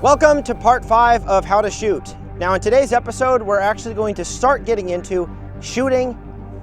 Welcome to part 5 of how to shoot. Now in today's episode, we're actually going to start getting into shooting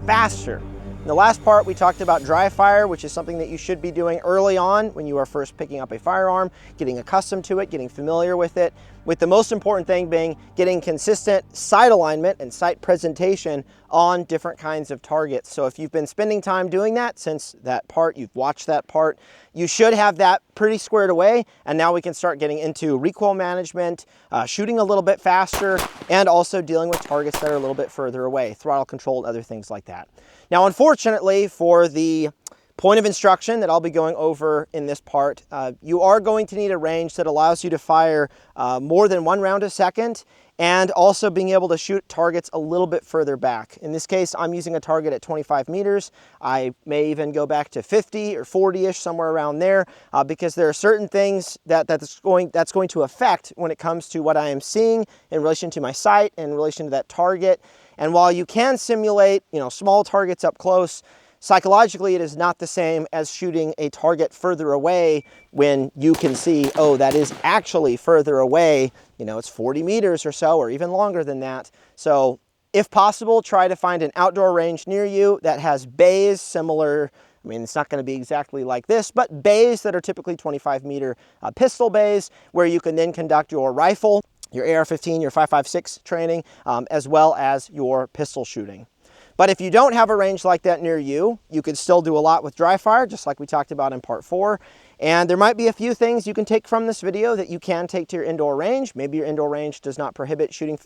faster. In the last part, we talked about dry fire, which is something that you should be doing early on when you are first picking up a firearm, getting accustomed to it, getting familiar with it, with the most important thing being getting consistent sight alignment and sight presentation on different kinds of targets. So if you've been spending time doing that since that part, you've watched that part, you should have that pretty squared away, and now we can start getting into recoil management, shooting a little bit faster, and also dealing with targets that are a little bit further away, throttle control, and other things like that. Now, unfortunately, for the point of instruction that I'll be going over in this part, you are going to need a range that allows you to fire more than one round a second, and also being able to shoot targets a little bit further back. In this case, I'm using a target at 25 meters. I may even go back to 50 or 40-ish, somewhere around there, because there are certain things that's going to affect when it comes to what I am seeing in relation to my sight, in relation to that target. And while you can simulate, small targets up close, psychologically, it is not the same as shooting a target further away when you can see, oh, that is actually further away. It's 40 meters or so, or even longer than that. So if possible, try to find an outdoor range near you that has bays similar. It's not going to be exactly like this, but bays that are typically 25-meter pistol bays where you can then conduct your rifle, your AR-15, your 5.56 training, as well as your pistol shooting. But if you don't have a range like that near you, you could still do a lot with dry fire, just like we talked about in part 4. And there might be a few things you can take from this video that you can take to your indoor range. Maybe your indoor range does not prohibit shooting,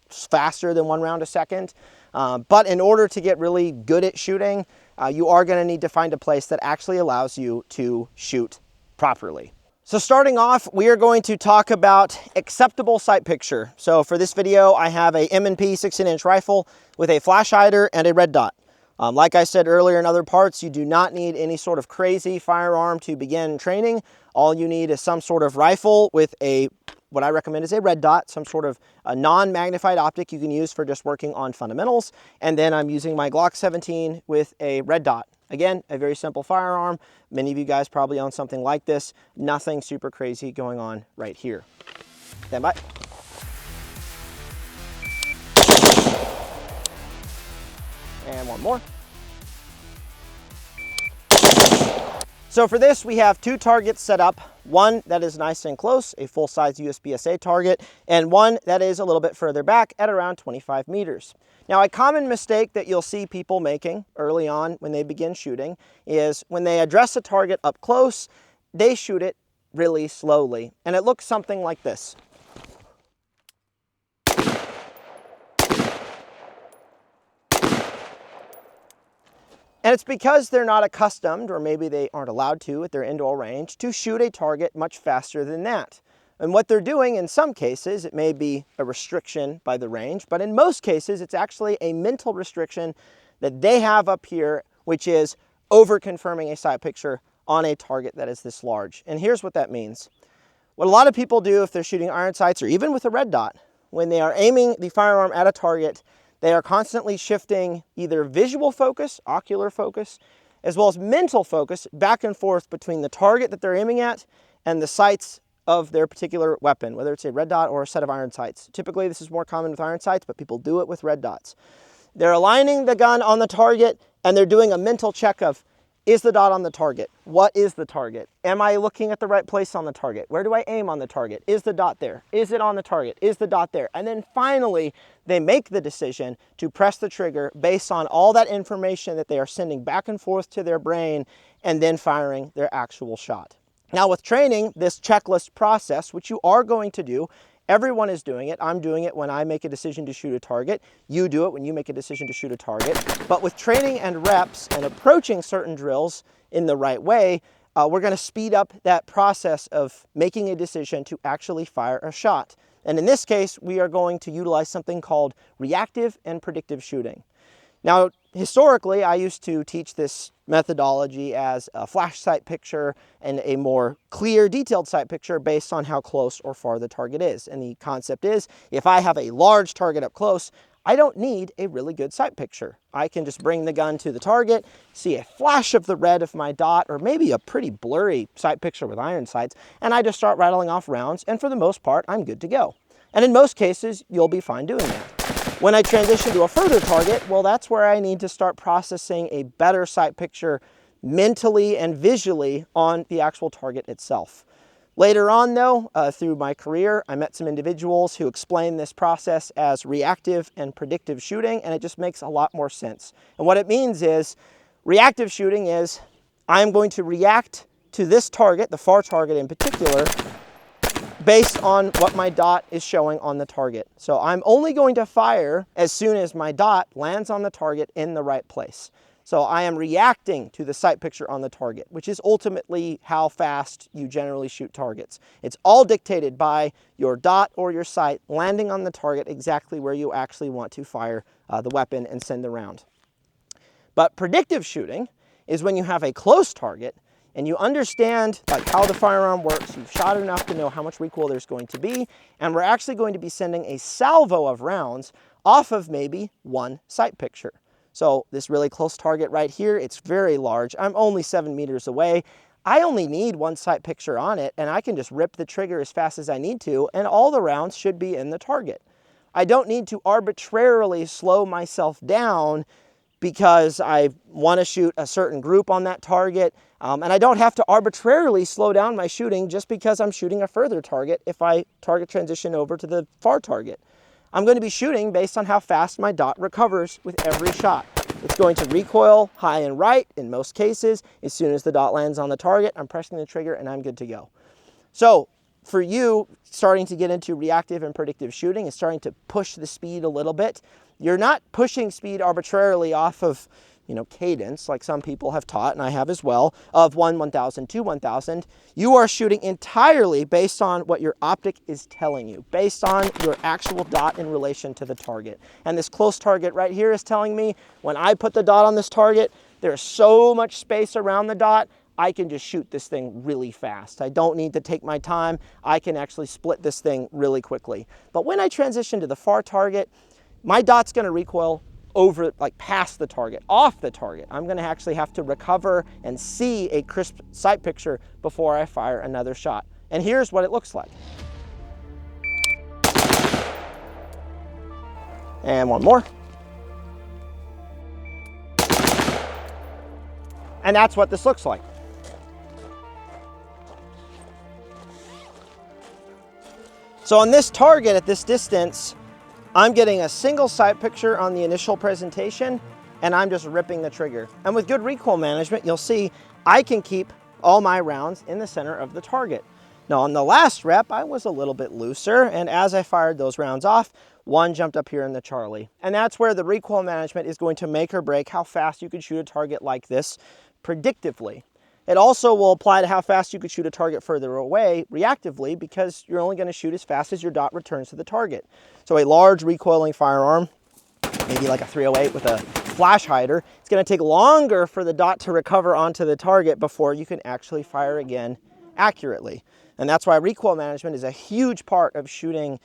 faster than one round a second. But in order to get really good at shooting, you are going to need to find a place that actually allows you to shoot properly. So starting off, we are going to talk about acceptable sight picture. So for this video, I have a M&P 16-inch rifle with a flash hider and a red dot. Like I said earlier in other parts, you do not need any sort of crazy firearm to begin training. All you need is some sort of rifle with what I recommend is a red dot, some sort of a non-magnified optic you can use for just working on fundamentals. And then I'm using my Glock 17 with a red dot. Again, a very simple firearm. Many of you guys probably own something like this. Nothing super crazy going on right here. Stand by. And one more. So for this, we have two targets set up. One that is nice and close, a full-size USPSA target, and one that is a little bit further back at around 25 meters. Now, a common mistake that you'll see people making early on when they begin shooting is when they address a target up close, they shoot it really slowly, and it looks something like this. And it's because they're not accustomed, or maybe they aren't allowed to at their indoor range, to shoot a target much faster than that. And what they're doing in some cases, it may be a restriction by the range, but in most cases, it's actually a mental restriction that they have up here, which is over-confirming a sight picture on a target that is this large. And here's what that means. What a lot of people do if they're shooting iron sights, or even with a red dot, when they are aiming the firearm at a target, they are constantly shifting either visual focus, ocular focus, as well as mental focus back and forth between the target that they're aiming at and the sights of their particular weapon, whether it's a red dot or a set of iron sights. Typically, this is more common with iron sights, but people do it with red dots. They're aligning the gun on the target, and they're doing a mental check of, is the dot on the target? What is the target? Am I looking at the right place on the target? Where do I aim on the target? Is the dot there? Is it on the target? Is the dot there? And then finally, they make the decision to press the trigger based on all that information that they are sending back and forth to their brain, and then firing their actual shot. Now with training, this checklist process, which you are going to do, everyone is doing it. I'm doing it when I make a decision to shoot a target. You do it when you make a decision to shoot a target. But with training and reps and approaching certain drills in the right way, we're going to speed up that process of making a decision to actually fire a shot. And in this case, we are going to utilize something called reactive and predictive shooting. Now, historically, I used to teach this methodology as a flash sight picture and a more clear, detailed sight picture based on how close or far the target is. And the concept is, if I have a large target up close, I don't need a really good sight picture. I can just bring the gun to the target, see a flash of the red of my dot, or maybe a pretty blurry sight picture with iron sights, and I just start rattling off rounds, and for the most part, I'm good to go. And in most cases, you'll be fine doing that. When I transition to a further target, well, that's where I need to start processing a better sight picture mentally and visually on the actual target itself. Later on, though, through my career, I met some individuals who explained this process as reactive and predictive shooting, and it just makes a lot more sense. And what it means is, reactive shooting is, I'm going to react to this target, the far target in particular, based on what my dot is showing on the target. So I'm only going to fire as soon as my dot lands on the target in the right place. So I am reacting to the sight picture on the target, which is ultimately how fast you generally shoot targets. It's all dictated by your dot or your sight landing on the target exactly where you actually want to fire the weapon and send the round. But predictive shooting is when you have a close target and you understand like how the firearm works, you've shot enough to know how much recoil there's going to be, and we're actually going to be sending a salvo of rounds off of maybe one sight picture. So this really close target right here, it's very large. I'm only 7 meters away. I only need one sight picture on it, and I can just rip the trigger as fast as I need to, and all the rounds should be in the target. I don't need to arbitrarily slow myself down because I want to shoot a certain group on that target, and I don't have to arbitrarily slow down my shooting just because I'm shooting a further target if I target transition over to the far target. I'm going to be shooting based on how fast my dot recovers with every shot. It's going to recoil high and right in most cases. As soon as the dot lands on the target, I'm pressing the trigger and I'm good to go. So for you, starting to get into reactive and predictive shooting is starting to push the speed a little bit. You're not pushing speed arbitrarily off of cadence, like some people have taught, and I have as well, of 1/1000 to 1000. You are shooting entirely based on what your optic is telling you, based on your actual dot in relation to the target. And this close target right here is telling me when I put the dot on this target, there's so much space around the dot, I can just shoot this thing really fast. I don't need to take my time. I can actually split this thing really quickly. But when I transition to the far target, my dot's going to recoil over, like past the target, off the target. I'm going to actually have to recover and see a crisp sight picture before I fire another shot. And here's what it looks like. And one more. And that's what this looks like. So on this target at this distance, I'm getting a single sight picture on the initial presentation, and I'm just ripping the trigger. And with good recoil management, you'll see I can keep all my rounds in the center of the target. Now on the last rep, I was a little bit looser, and as I fired those rounds off, one jumped up here in the Charlie. And that's where the recoil management is going to make or break how fast you can shoot a target like this predictively. It also will apply to how fast you could shoot a target further away reactively, because you're only going to shoot as fast as your dot returns to the target. So a large recoiling firearm, maybe like a 308 with a flash hider, it's going to take longer for the dot to recover onto the target before you can actually fire again accurately. And that's why recoil management is a huge part of shooting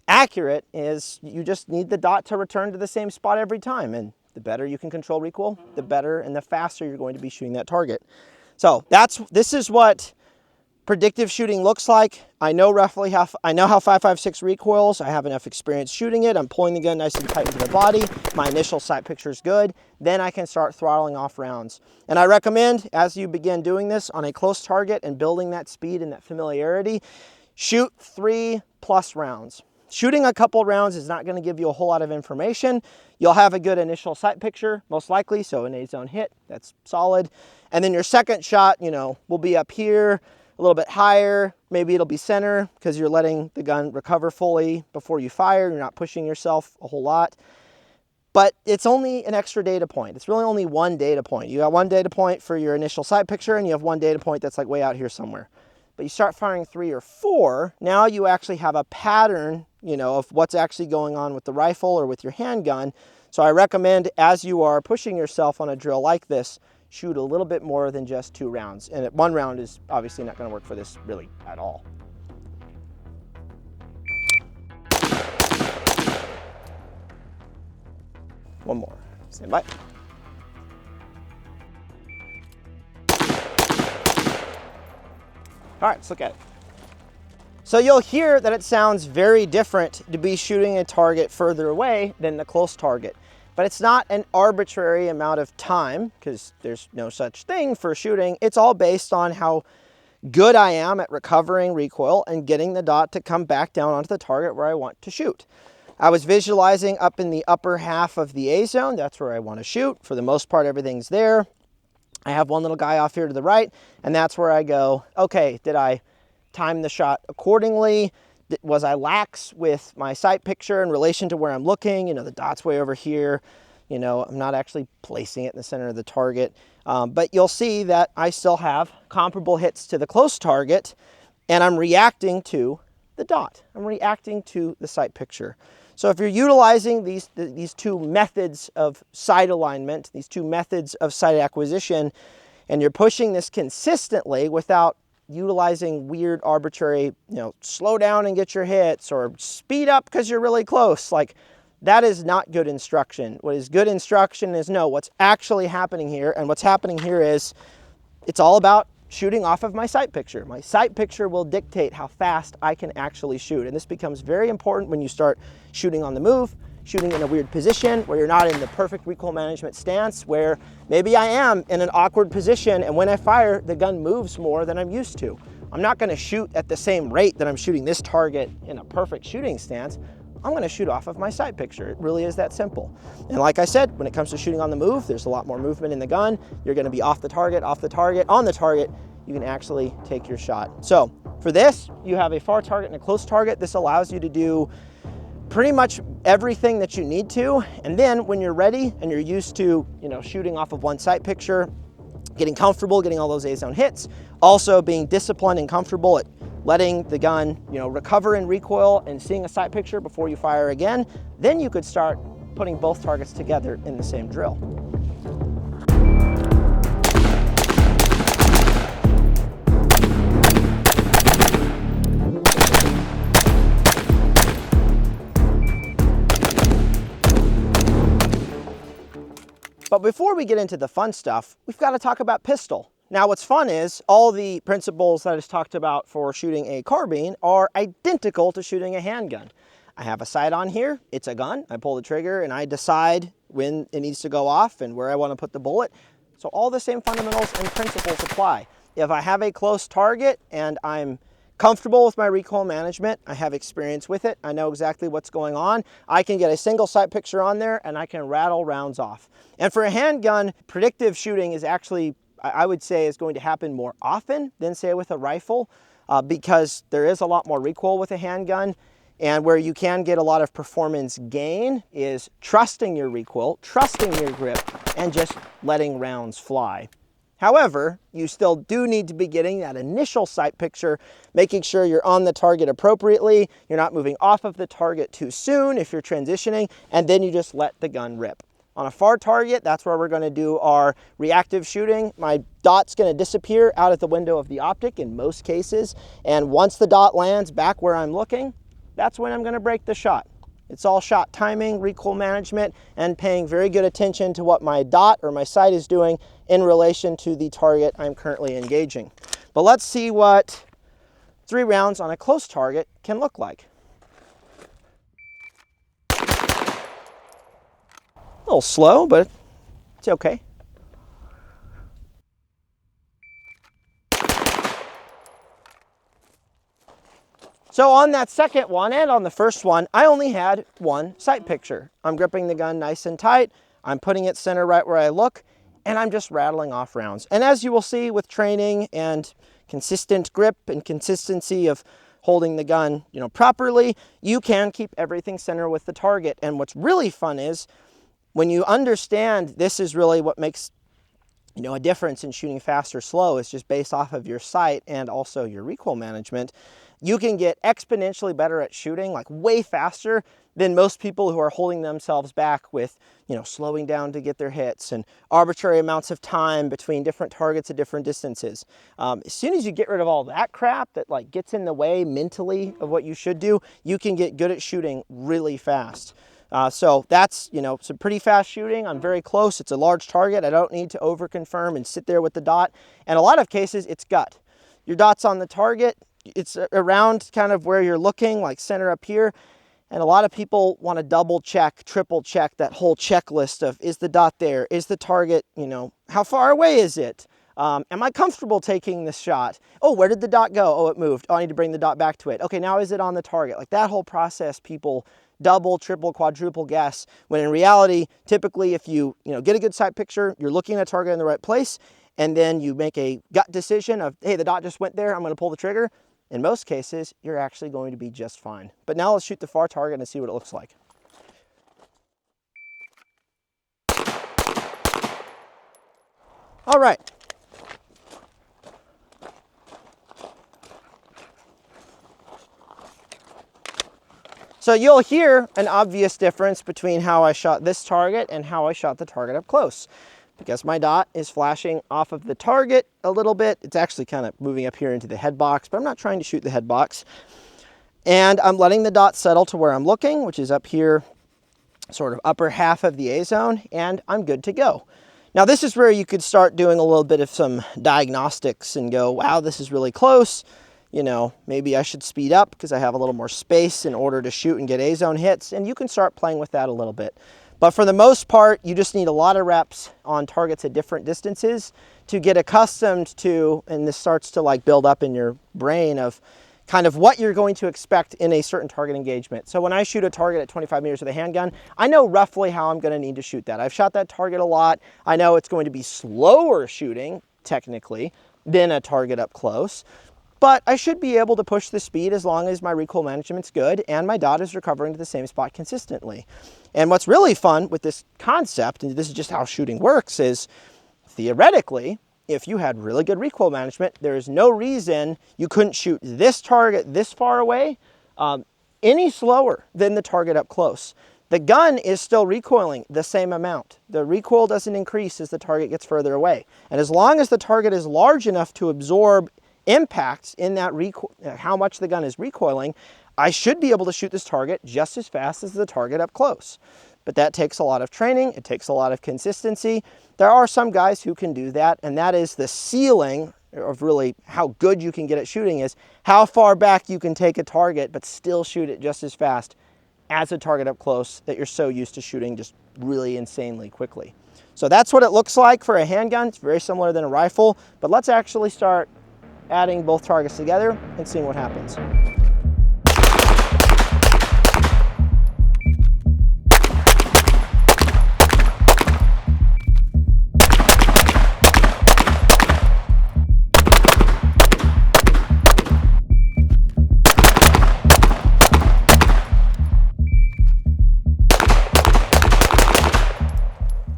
accurate, is you just need the dot to return to the same spot every time. And the better you can control recoil, the better and the faster you're going to be shooting that target. So this is what predictive shooting looks like. I know roughly how 5.56 recoils. I have enough experience shooting it. I'm pulling the gun nice and tight into the body. My initial sight picture is good. Then I can start throttling off rounds. And I recommend, as you begin doing this on a close target and building that speed and that familiarity, shoot 3+ rounds. Shooting a couple rounds is not going to give you a whole lot of information. You'll have a good initial sight picture, most likely, so an A-zone hit, that's solid. And then your second shot, will be up here, a little bit higher. Maybe it'll be center because you're letting the gun recover fully before you fire. You're not pushing yourself a whole lot. But it's only an extra data point. It's really only one data point. You got one data point for your initial sight picture, and you have one data point that's like way out here somewhere. But you start firing 3 or 4, now you actually have a pattern, of what's actually going on with the rifle or with your handgun. So I recommend, as you are pushing yourself on a drill like this, shoot a little bit more than just 2 rounds. And 1 round is obviously not going to work for this really at all. One more. Stand by. All right, let's look at it. So you'll hear that it sounds very different to be shooting a target further away than the close target. But it's not an arbitrary amount of time, because there's no such thing for shooting. It's all based on how good I am at recovering recoil and getting the dot to come back down onto the target where I want to shoot. I was visualizing up in the upper half of the A zone. That's where I want to shoot. For the most part, everything's there. I have one little guy off here to the right, and that's where I go, okay, did I time the shot accordingly? Was I lax with my sight picture in relation to where I'm looking? You know, the dot's way over here. You know, I'm not actually placing it in the center of the target. But you'll see that I still have comparable hits to the close target, and I'm reacting to the dot. I'm reacting to the sight picture. So if you're utilizing these two methods of sight alignment, these two methods of sight acquisition, and you're pushing this consistently without utilizing weird arbitrary, you know, slow down and get your hits or speed up because you're really close, like that is not good instruction. What is good instruction is know what's actually happening here, and what's happening here is it's all about shooting off of my sight picture. My sight picture will dictate how fast I can actually shoot, and this becomes very important when you start shooting on the move, shooting in a weird position where you're not in the perfect recoil management stance, where maybe I am in an awkward position, and when I fire, the gun moves more than I'm used to. I'm not gonna shoot at the same rate that I'm shooting this target in a perfect shooting stance. I'm gonna shoot off of my sight picture. It really is that simple. And like I said, when it comes to shooting on the move, there's a lot more movement in the gun. You're gonna be off the target, on the target, you can actually take your shot. So for this, you have a far target and a close target. This allows you to do pretty much everything that you need to. And then when you're ready and you're used to, you know, shooting off of one sight picture, getting comfortable, getting all those A-zone hits, also being disciplined and comfortable at letting the gun, you know, recover in recoil and seeing a sight picture before you fire again, then you could start putting both targets together in the same drill. But before we get into the fun stuff, we've got to talk about pistol. Now what's fun is all the principles that I just talked about for shooting a carbine are identical to shooting a handgun. I have a sight on here, it's a gun, I pull the trigger and I decide when it needs to go off and where I want to put the bullet. So all the same fundamentals and principles apply. If I have a close target and I'm comfortable with my recoil management, I have experience with it, I know exactly what's going on, I can get a single sight picture on there and I can rattle rounds off. And for a handgun, predictive shooting is actually, I would say, is going to happen more often than say with a rifle because there is a lot more recoil with a handgun, and where you can get a lot of performance gain is trusting your recoil, trusting your grip, and just letting rounds fly. However, you still do need to be getting that initial sight picture, making sure you're on the target appropriately, you're not moving off of the target too soon if you're transitioning, and then you just let the gun rip. On a far target, that's where we're going to do our reactive shooting. My dot's going to disappear out at the window of the optic in most cases, and once the dot lands back where I'm looking, that's when I'm going to break the shot. It's all shot timing, recoil management, and paying very good attention to what my dot or my sight is doing in relation to the target I'm currently engaging. But let's see what 3 rounds on a close target can look like. A little slow, but it's okay. So on that second one and on the first one, I only had one sight picture. I'm gripping the gun nice and tight, I'm putting it center right where I look, and I'm just rattling off rounds. And as you will see with training and consistent grip and consistency of holding the gun, you know, properly, you can keep everything center with the target. And what's really fun is when you understand this is really what makes, you know, a difference in shooting fast or slow, is just based off of your sight and also your recoil management, you can get exponentially better at shooting, like way faster than most people who are holding themselves back with, you know, slowing down to get their hits and arbitrary amounts of time between different targets at different distances. As soon as you get rid of all that crap that like gets in the way mentally of what you should do, you can get good at shooting really fast. So that's, you know, some pretty fast shooting. I'm very close. It's a large target. I don't need to over confirm and sit there with the dot. And a lot of cases, it's gut. Your dot's on the target. It's around kind of where you're looking, like center up here. And a lot of people want to double check, triple check that whole checklist of, is the dot there? Is the target, you know, how far away is it? Am I comfortable taking this shot? Oh, where did the dot go? Oh, it moved. Oh, I need to bring the dot back to it. Okay, now is it on the target? Like that whole process, people double, triple, quadruple guess, when in reality, typically if you get a good sight picture, you're looking at a target in the right place, and then you make a gut decision of, hey, the dot just went there, I'm going to pull the trigger. In most cases, you're actually going to be just fine. But now let's shoot the far target and see what it looks like. All right. So you'll hear an obvious difference between how I shot this target and how I shot the target up close. Because my dot is flashing off of the target a little bit. It's actually kind of moving up here into the head box, but I'm not trying to shoot the head box. And I'm letting the dot settle to where I'm looking, which is up here, sort of upper half of the A zone, and I'm good to go. Now this is where you could start doing a little bit of some diagnostics and go, wow, this is really close. You know, maybe I should speed up because I have a little more space in order to shoot and get A zone hits, and you can start playing with that a little bit. But for the most part, you just need a lot of reps on targets at different distances to get accustomed to, and this starts to like build up in your brain of kind of what you're going to expect in a certain target engagement. So when I shoot a target at 25 meters with a handgun, I know roughly how I'm going to need to shoot that. I've shot that target a lot. I know it's going to be slower shooting, technically, than a target up close. But I should be able to push the speed as long as my recoil management's good and my dot is recovering to the same spot consistently. And what's really fun with this concept, and this is just how shooting works, is theoretically, if you had really good recoil management, there is no reason you couldn't shoot this target this far away any slower than the target up close. The gun is still recoiling the same amount. The recoil doesn't increase as the target gets further away. And as long as the target is large enough to absorb impacts in that how much the gun is recoiling, I should be able to shoot this target just as fast as the target up close. But that takes a lot of training. It takes a lot of consistency. There are some guys who can do that, and that is the ceiling of really how good you can get at shooting, is how far back you can take a target but still shoot it just as fast as a target up close that you're so used to shooting just really insanely quickly. So that's what it looks like for a handgun. It's very similar than a rifle, but let's actually start adding both targets together and seeing what happens.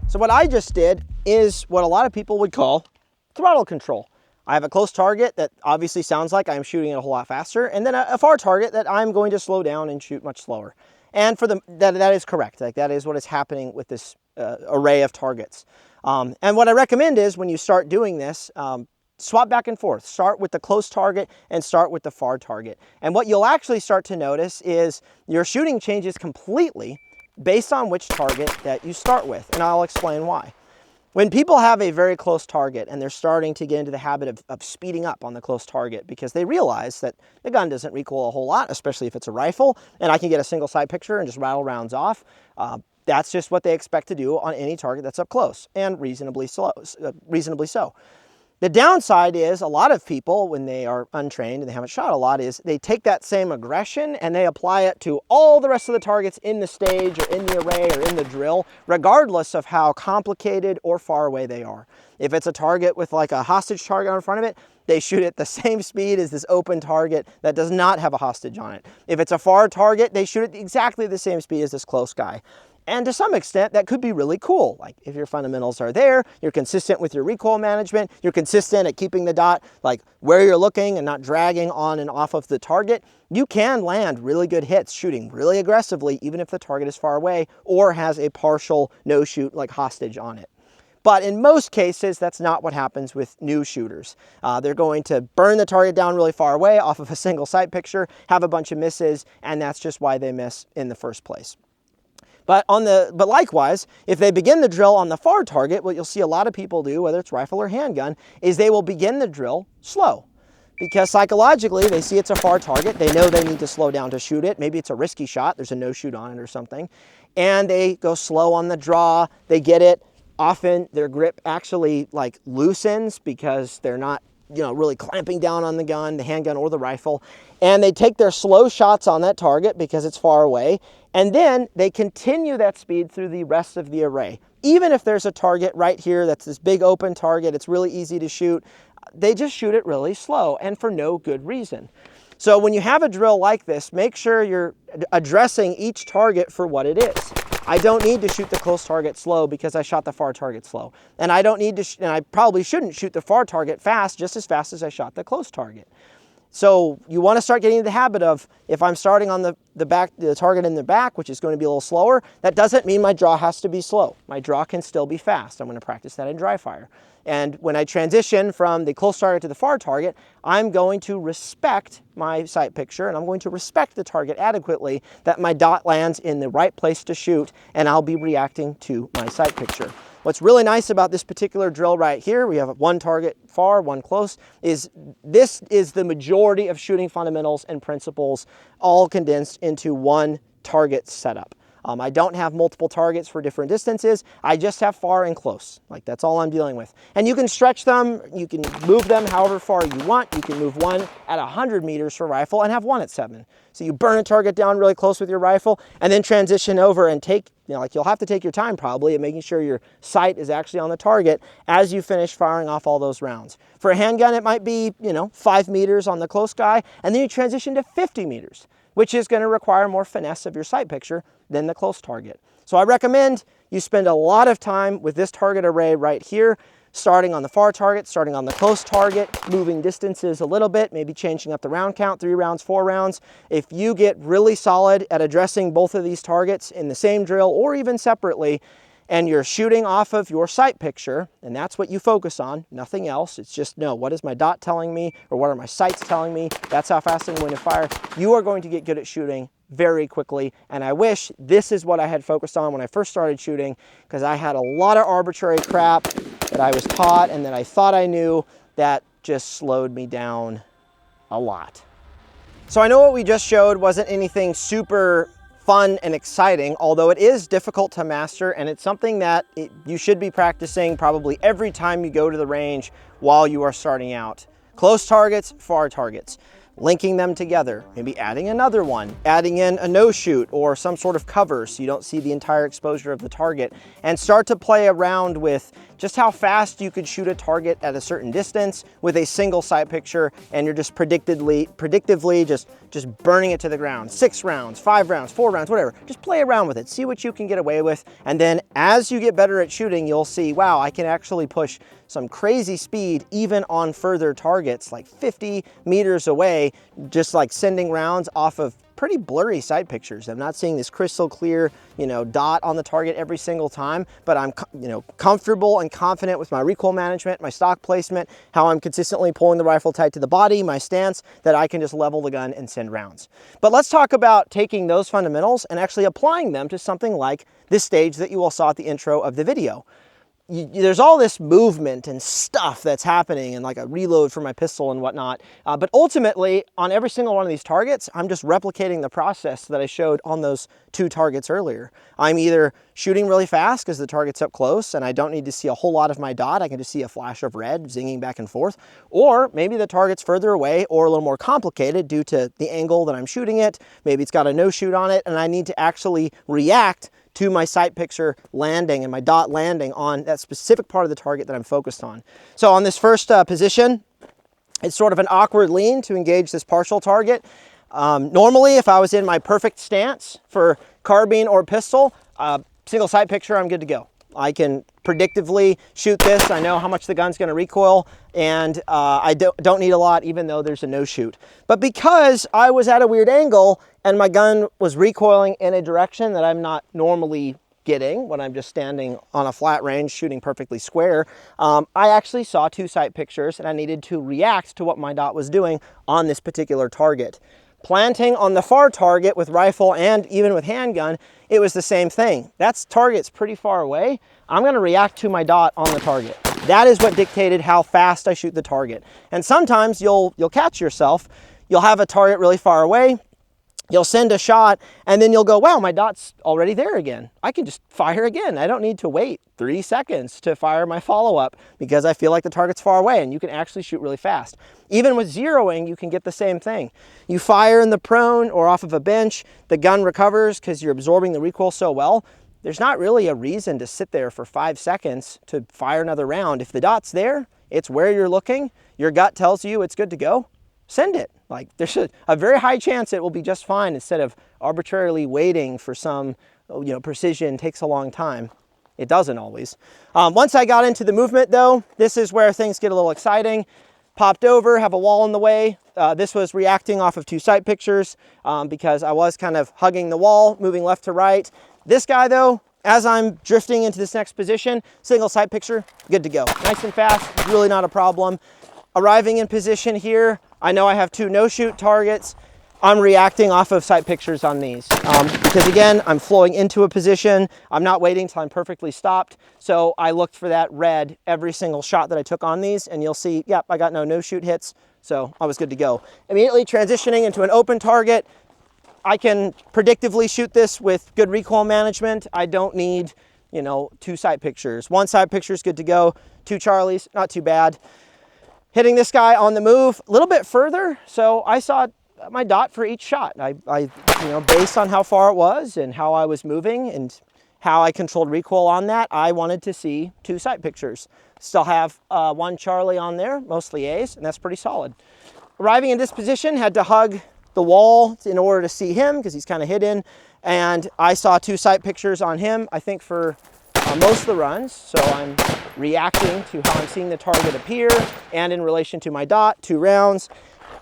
So what I just did is what a lot of people would call throttle control. I have a close target that obviously sounds like I'm shooting it a whole lot faster, and then a far target that I'm going to slow down and shoot much slower. And for that is correct. Like that is what is happening with this array of targets. And what I recommend is when you start doing this, swap back and forth. Start with the close target and start with the far target. And what you'll actually start to notice is your shooting changes completely based on which target that you start with. And I'll explain why. When people have a very close target and they're starting to get into the habit of speeding up on the close target because they realize that the gun doesn't recoil a whole lot, especially if it's a rifle, and I can get a single sight picture and just rattle rounds off, that's just what they expect to do on any target that's up close, and reasonably so. The downside is a lot of people, when they are untrained and they haven't shot a lot, is they take that same aggression and they apply it to all the rest of the targets in the stage or in the array or in the drill, regardless of how complicated or far away they are. If it's a target with like a hostage target in front of it, they shoot at the same speed as this open target that does not have a hostage on it. If it's a far target, they shoot at exactly the same speed as this close guy. And to some extent, that could be really cool. Like if your fundamentals are there, you're consistent with your recoil management, you're consistent at keeping the dot like where you're looking and not dragging on and off of the target, you can land really good hits shooting really aggressively, even if the target is far away or has a partial no-shoot like hostage on it. But in most cases, that's not what happens with new shooters. They're going to burn the target down really far away off of a single sight picture, have a bunch of misses, and that's just why they miss in the first place. But likewise, if they begin the drill on the far target, what you'll see a lot of people do, whether it's rifle or handgun, is they will begin the drill slow. Because psychologically, they see it's a far target. They know they need to slow down to shoot it. Maybe it's a risky shot. There's a no shoot on it or something. And they go slow on the draw. They get it. Often their grip actually like loosens because they're not, really clamping down on the gun, the handgun or the rifle. And they take their slow shots on that target because it's far away. And then they continue that speed through the rest of the array. Even if there's a target right here that's this big open target, it's really easy to shoot. They just shoot it really slow and for no good reason. So when you have a drill like this, make sure you're addressing each target for what it is. I don't need to shoot the close target slow because I shot the far target slow. And I don't need to, and I probably shouldn't shoot the far target fast, just as fast as I shot the close target. So you want to start getting into the habit of, if I'm starting on the target in the back, which is going to be a little slower, that doesn't mean my draw has to be slow. My draw can still be fast. I'm going to practice that in dry fire. And when I transition from the close target to the far target, I'm going to respect my sight picture and I'm going to respect the target adequately, that my dot lands in the right place to shoot, and I'll be reacting to my sight picture. What's really nice about this particular drill right here, we have one target far, one close, is this is the majority of shooting fundamentals and principles all condensed into one target setup. I don't have multiple targets for different distances. I just have far and close. Like, that's all I'm dealing with. And you can stretch them. You can move them however far you want. You can move one at 100 meters for rifle and have one at 7. So you burn a target down really close with your rifle and then transition over and take, you'll have to take your time probably at making sure your sight is actually on the target as you finish firing off all those rounds. For a handgun, it might be, 5 meters on the close guy, and then you transition to 50 meters, which is going to require more finesse of your sight picture than the close target. So I recommend you spend a lot of time with this target array right here, starting on the far target, starting on the close target, moving distances a little bit, maybe changing up the round count, 3 rounds, 4 rounds. If you get really solid at addressing both of these targets in the same drill or even separately, and you're shooting off of your sight picture, and that's what you focus on, nothing else. It's just, what is my dot telling me, or what are my sights telling me? That's how fast I'm going to fire. You are going to get good at shooting very quickly, and I wish this is what I had focused on when I first started shooting, because I had a lot of arbitrary crap that I was taught and that I thought I knew that just slowed me down a lot. So I know what we just showed wasn't anything super fun and exciting, although it is difficult to master, and it's something that you should be practicing probably every time you go to the range while you are starting out. Close targets, far targets, linking them together, maybe adding another one, adding in a no shoot or some sort of cover so you don't see the entire exposure of the target, and start to play around with just how fast you could shoot a target at a certain distance with a single sight picture, and you're just predictively just burning it to the ground. 6 rounds, 5 rounds, 4 rounds, whatever. Just play around with it, see what you can get away with, and then as you get better at shooting, you'll see, wow, I can actually push some crazy speed even on further targets, like 50 meters away, just like sending rounds off of pretty blurry sight pictures. I'm not seeing this crystal clear, dot on the target every single time, but I'm, comfortable and confident with my recoil management, my stock placement, how I'm consistently pulling the rifle tight to the body, my stance, that I can just level the gun and send rounds. But let's talk about taking those fundamentals and actually applying them to something like this stage that you all saw at the intro of the video. There's all this movement and stuff that's happening, and like a reload for my pistol and whatnot. But ultimately, on every single one of these targets, I'm just replicating the process that I showed on those 2 targets earlier. I'm either shooting really fast because the target's up close and I don't need to see a whole lot of my dot. I can just see a flash of red zinging back and forth. Or maybe the target's further away or a little more complicated due to the angle that I'm shooting it. Maybe it's got a no shoot on it and I need to actually react to my sight picture landing and my dot landing on that specific part of the target that I'm focused on. So on this first position, it's sort of an awkward lean to engage this partial target. Normally, if I was in my perfect stance for carbine or pistol, single sight picture, I'm good to go. I can predictively shoot this. I know how much the gun's going to recoil, and I don't need a lot, even though there's a no shoot. But because I was at a weird angle and my gun was recoiling in a direction that I'm not normally getting when I'm just standing on a flat range shooting perfectly square, I actually saw 2 sight pictures and I needed to react to what my dot was doing on this particular target. Planting on the far target with rifle and even with handgun, it was the same thing. That target's pretty far away. I'm gonna react to my dot on the target. That is what dictated how fast I shoot the target. And sometimes you'll catch yourself. You'll have a target really far away, you'll send a shot, and then you'll go, wow, my dot's already there again. I can just fire again. I don't need to wait 3 seconds to fire my follow-up because I feel like the target's far away, and you can actually shoot really fast. Even with zeroing, you can get the same thing. You fire in the prone or off of a bench, the gun recovers because you're absorbing the recoil so well. There's not really a reason to sit there for 5 seconds to fire another round. If the dot's there, it's where you're looking, your gut tells you it's good to go, send it. Like, there's a very high chance it will be just fine instead of arbitrarily waiting for some, precision takes a long time. It doesn't always. Once I got into the movement though, this is where things get a little exciting. Popped over, have a wall in the way. This was reacting off of 2 sight pictures because I was kind of hugging the wall, moving left to right. This guy though, as I'm drifting into this next position, single sight picture, good to go. Nice and fast, really not a problem. Arriving in position here, I know I have 2 no-shoot targets. I'm reacting off of sight pictures on these because again, I'm flowing into a position. I'm not waiting till I'm perfectly stopped. So I looked for that red every single shot that I took on these, and you'll see, yep, I got no-shoot hits. So I was good to go. Immediately transitioning into an open target. I can predictively shoot this with good recoil management. I don't need, 2 sight pictures. 1 sight picture is good to go. 2 Charlies, not too bad. Hitting this guy on the move a little bit further, so I saw my dot for each shot. I based on how far it was and how I was moving and how I controlled recoil on that, I wanted to see 2 sight pictures. Still have 1 Charlie on there, mostly A's, and that's pretty solid. Arriving in this position, had to hug the wall in order to see him because he's kind of hidden, and I saw 2 sight pictures on him, I think for most of the runs, so I'm reacting to how I'm seeing the target appear and in relation to my dot, 2 rounds,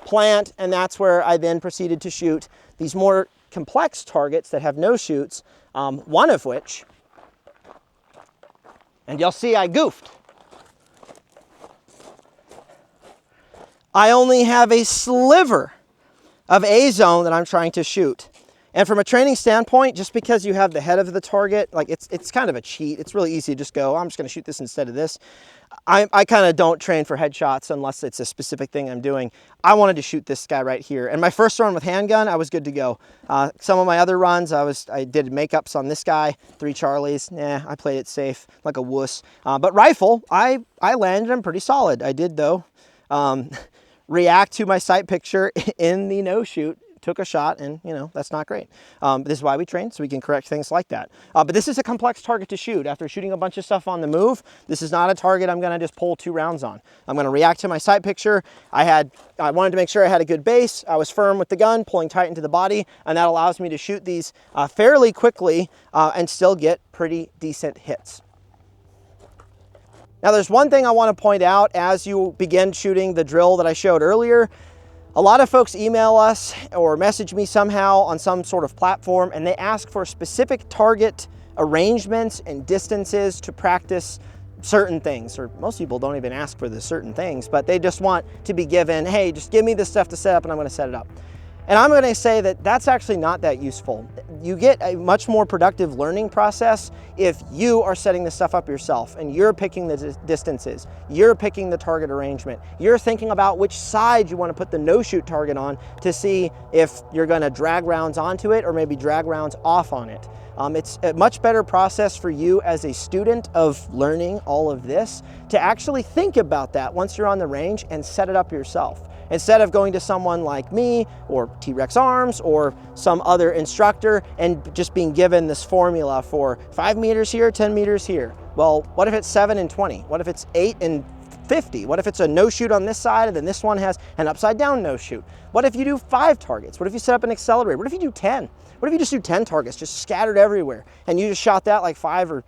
plant, and that's where I then proceeded to shoot these more complex targets that have no shoots, one of which, and you'll see I goofed. I only have a sliver of A zone that I'm trying to shoot. And from a training standpoint, just because you have the head of the target, like it's kind of a cheat. It's really easy to just go, I'm just going to shoot this instead of this. I kind of don't train for headshots unless it's a specific thing I'm doing. I wanted to shoot this guy right here. And my first run with handgun, I was good to go. Some of my other runs, I did makeups on this guy, 3 Charlies. I played it safe like a wuss. But rifle, I landed him pretty solid. I did though. React to my sight picture in the no shoot. Took a shot, and that's not great. This is why we train, so we can correct things like that. But this is a complex target to shoot. After shooting a bunch of stuff on the move, this is not a target I'm gonna just pull 2 rounds on. I'm gonna react to my sight picture. I wanted to make sure I had a good base. I was firm with the gun, pulling tight into the body, and that allows me to shoot these fairly quickly and still get pretty decent hits. Now there's one thing I want to point out as you begin shooting the drill that I showed earlier. A lot of folks email us or message me somehow on some sort of platform, and they ask for specific target arrangements and distances to practice certain things. Or most people don't even ask for the certain things, but they just want to be given, hey, just give me this stuff to set up and I'm going to set it up. And I'm going to say that that's actually not that useful. You get a much more productive learning process if you are setting this stuff up yourself and you're picking the distances, you're picking the target arrangement, you're thinking about which side you want to put the no-shoot target on to see if you're going to drag rounds onto it or maybe drag rounds off on it. It's a much better process for you as a student of learning all of this to actually think about that once you're on the range and set it up yourself. Instead of going to someone like me or T.REX Arms or some other instructor and just being given this formula for 5 meters here, 10 meters here. Well, what if it's 7 and 20? What if it's 8 and 50? What if it's a no-shoot on this side and then this one has an upside down no-shoot? What if you do 5 targets? What if you set up an accelerator? What if you do 10? What if you just do 10 targets, just scattered everywhere, and you just shot that like 5 or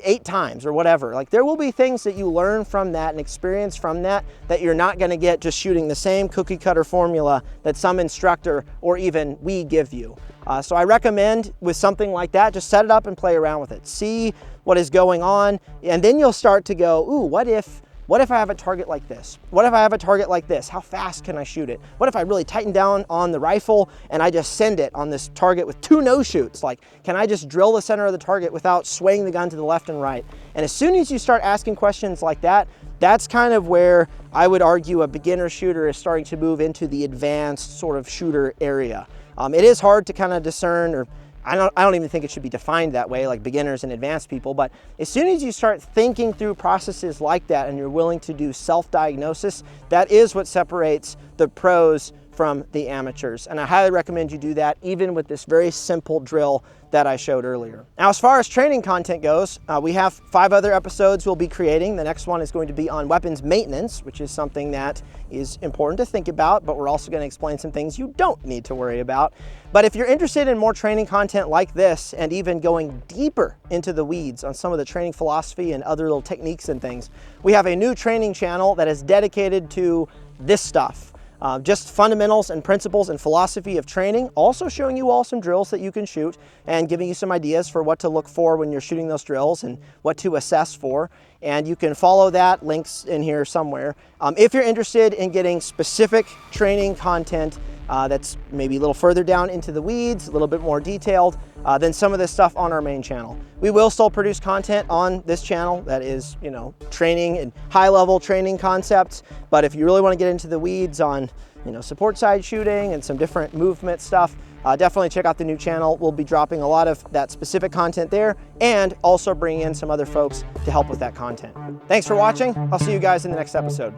8 times or whatever? Like, there will be things that you learn from that and experience from that you're not going to get just shooting the same cookie cutter formula that some instructor or even we give you. So I recommend with something like that, just set it up and play around with it. See what is going on, and then you'll start to go, ooh, what if What if I have a target like this? What if I have a target like this? How fast can I shoot it? What if I really tighten down on the rifle and I just send it on this target with 2 no shoots? Like, can I just drill the center of the target without swaying the gun to the left and right? And as soon as you start asking questions like that, that's kind of where I would argue a beginner shooter is starting to move into the advanced sort of shooter area. It is hard to kind of discern, or I don't even think it should be defined that way, like beginners and advanced people, but as soon as you start thinking through processes like that and you're willing to do self-diagnosis, that is what separates the pros from the amateurs. And I highly recommend you do that even with this very simple drill that I showed earlier. Now, as far as training content goes, we have 5 other episodes we'll be creating. The next one is going to be on weapons maintenance, which is something that is important to think about, but we're also going to explain some things you don't need to worry about. But if you're interested in more training content like this, and even going deeper into the weeds on some of the training philosophy and other little techniques and things, we have a new training channel that is dedicated to this stuff. Just fundamentals and principles and philosophy of training, also showing you all some drills that you can shoot and giving you some ideas for what to look for when you're shooting those drills and what to assess for. And you can follow that, links in here somewhere. If you're interested in getting specific training content that's maybe a little further down into the weeds, a little bit more detailed than some of this stuff on our main channel. We will still produce content on this channel that is, you know, training and high-level training concepts, but if you really want to get into the weeds on, you know, support side shooting and some different movement stuff, definitely check out the new channel. We'll be dropping a lot of that specific content there and also bringing in some other folks to help with that content. Thanks for watching. I'll see you guys in the next episode.